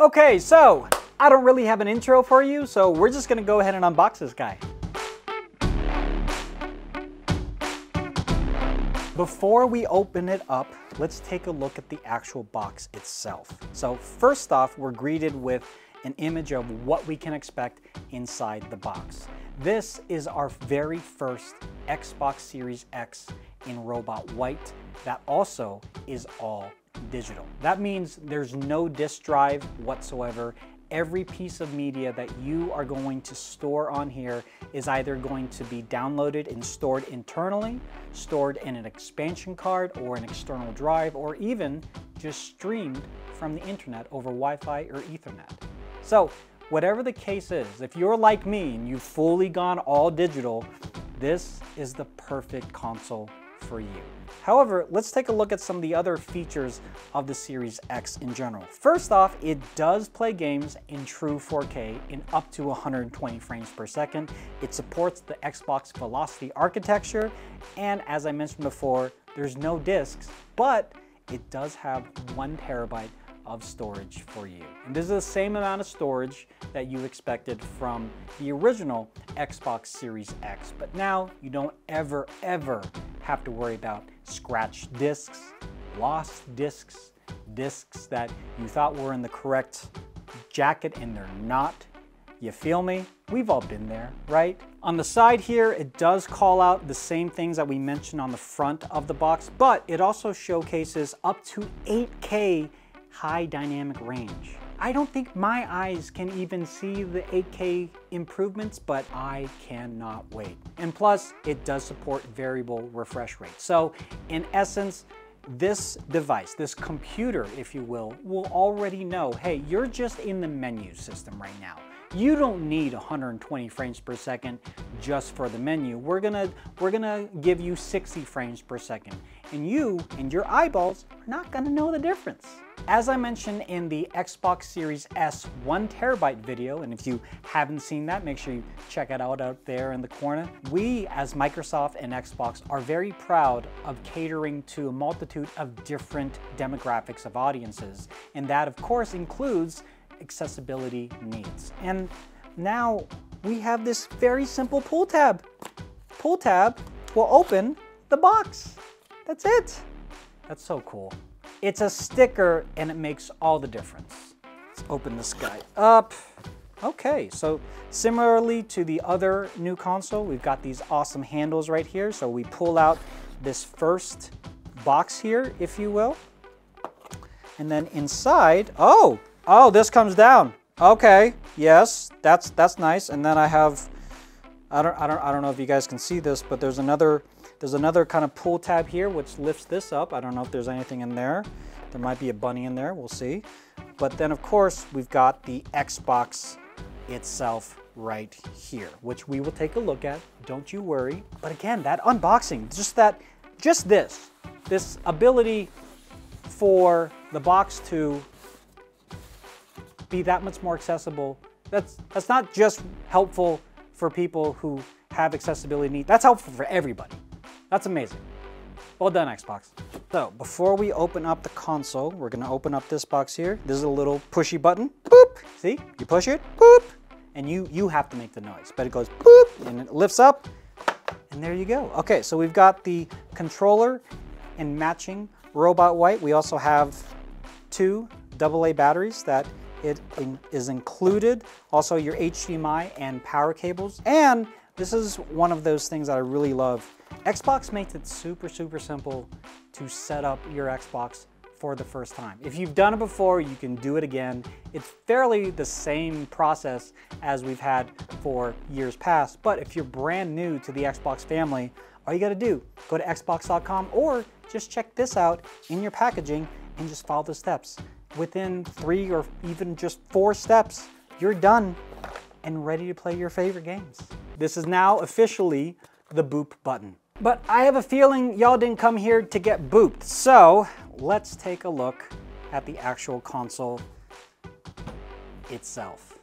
Okay, so I don't really have an intro for you, so we're just gonna go ahead and unbox this guy. Before we open it up, let's take a look at the actual box itself. So first off, we're greeted with an image of what we can expect inside the box. This is our very first Xbox Series X in Robot White that also is all digital. That means there's no disk drive whatsoever. Every piece of media that you are going to store on here is either going to be downloaded and stored internally, stored in an expansion card or an external drive, or even just streamed from the internet over Wi-Fi or Ethernet. So whatever the case is, if you're like me and you've fully gone all digital, this is the perfect console for you. However, let's take a look at some of the other features of the Series X in general. First off, it does play games in true 4K in up to 120 frames per second. It supports the Xbox Velocity architecture, and as I mentioned before, there's no discs, but it does have 1 terabyte of storage for you. And this is the same amount of storage that you expected from the original Xbox Series X, but now you don't ever have to worry about scratched discs, lost discs, discs that you thought were in the correct jacket and they're not. You feel me? We've all been there, right? On the side here, it does call out the same things that we mentioned on the front of the box, but it also showcases up to 8K high dynamic range. I don't think my eyes can even see the 8K improvements, but I cannot wait. And plus, it does support variable refresh rate. So in essence, this device, this computer, if you will already know, hey, you're just in the menu system right now. You don't need 120 frames per second just for the menu. We're gonna give you 60 frames per second. And you and your eyeballs are not gonna know the difference. As I mentioned in the Xbox Series S 1 terabyte video, and if you haven't seen that, make sure you check it out there in the corner. We, as Microsoft and Xbox, are very proud of catering to a multitude of different demographics of audiences. And that, of course, includes accessibility needs. And now we have this very simple pull tab. Pull tab will open the box. That's it. That's so cool. It's a sticker and it makes all the difference. Let's open this guy up. Okay, so similarly to the other new console, we've got these awesome handles right here. So we pull out this first box here, if you will. And then inside, oh, this comes down. Okay, yes, that's nice. And then I have, I don't know if you guys can see this, but there's another kind of pull tab here which lifts this up. I don't know if there's anything in there. There might be a bunny in there, we'll see. But then of course we've got the Xbox itself right here, which we will take a look at, don't you worry. But again, that unboxing, just this ability for the box to be that much more accessible, that's not just helpful for people who have accessibility needs, that's helpful for everybody. That's amazing. Well done, Xbox. So before we open up the console, we're gonna open up this box here. This is a little pushy button, boop. See, you push it, boop. And you have to make the noise, but it goes boop, and it lifts up, and there you go. Okay, so we've got the controller and matching Robot White. We also have 2 AA batteries that is included. Also your HDMI and power cables. And this is one of those things that I really love. Xbox makes it super simple to set up your Xbox for the first time. If you've done it before, you can do it again. It's fairly the same process as we've had for years past, but if you're brand new to the Xbox family, all you gotta do, go to xbox.com or just check this out in your packaging and just follow the steps. Within 3 or even just 4 steps, you're done and ready to play your favorite games. This is now officially the boop button. But I have a feeling y'all didn't come here to get booped, so let's take a look at the actual console itself.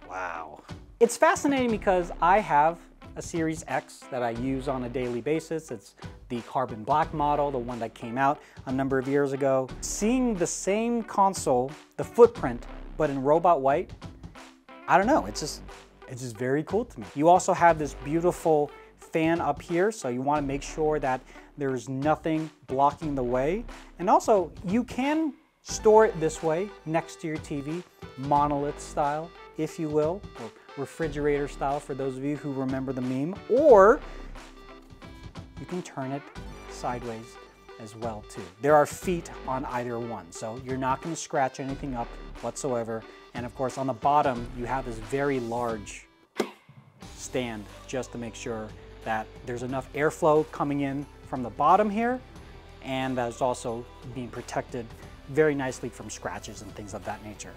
Wow. It's fascinating because I have a Series X that I use on a daily basis. It's the carbon black model, the one that came out a number of years ago. Seeing the same console, the footprint, but in robot white, I don't know, it's just very cool to me. You also have this beautiful fan up here, so you want to make sure that there's nothing blocking the way. And also, you can store it this way, next to your TV, monolith style, if you will, or refrigerator style for those of you who remember the meme, or you can turn it sideways as well too. There are feet on either one, so you're not going to scratch anything up whatsoever. And of course, on the bottom, you have this very large stand just to make sure that there's enough airflow coming in from the bottom here, and that's also being protected very nicely from scratches and things of that nature.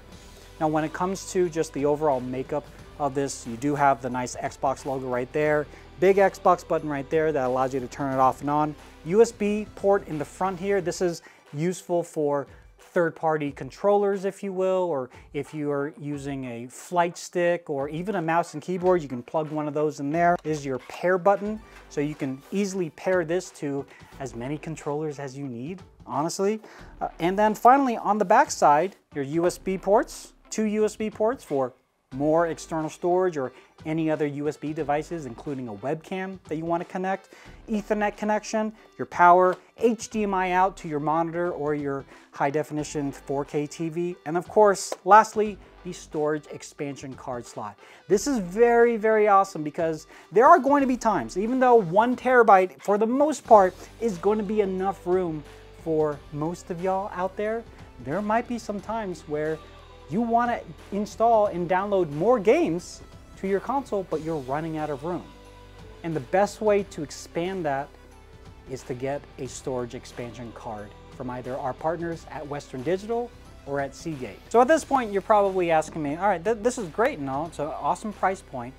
Now, when it comes to just the overall makeup of this, you do have the nice Xbox logo right there, big Xbox button right there that allows you to turn it off and on. USB port in the front here. This is useful for third-party controllers, if you will, or if you are using a flight stick or even a mouse and keyboard, you can plug one of those in there. This is your pair button, so you can easily pair this to as many controllers as you need, honestly. And then finally, on the back side, your USB ports, 2 USB ports for more external storage or any other USB devices, including a webcam that you want to connect, Ethernet connection, your power, HDMI out to your monitor or your high definition 4K TV, and of course, lastly, the storage expansion card slot. This is very, very awesome because there are going to be times, even though 1 terabyte for the most part is going to be enough room for most of y'all out there, there might be some times where you want to install and download more games to your console, but you're running out of room. And the best way to expand that is to get a storage expansion card from either our partners at Western Digital or at Seagate. So at this point, you're probably asking me, all right, this is great and all, it's an awesome price point,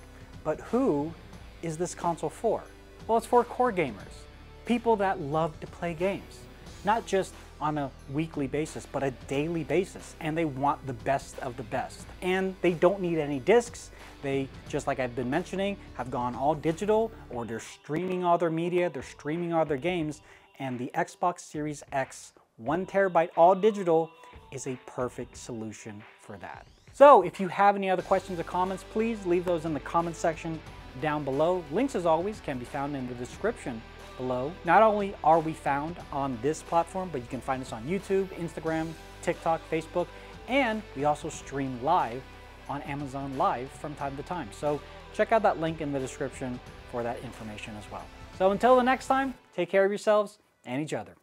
but who is this console for? Well, it's for core gamers, people that love to play games, not just on a weekly basis, but a daily basis, and they want the best of the best. And they don't need any discs. They, just like I've been mentioning, have gone all digital, or they're streaming all their media, they're streaming all their games, and the Xbox Series X 1 terabyte all digital is a perfect solution for that. So if you have any other questions or comments, please leave those in the comment section down below. Links, as always, can be found in the description below. Not only are we found on this platform, but you can find us on YouTube, Instagram, TikTok, Facebook, and we also stream live on Amazon Live from time to time. So check out that link in the description for that information as well. So until the next time, take care of yourselves and each other.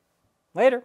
Later.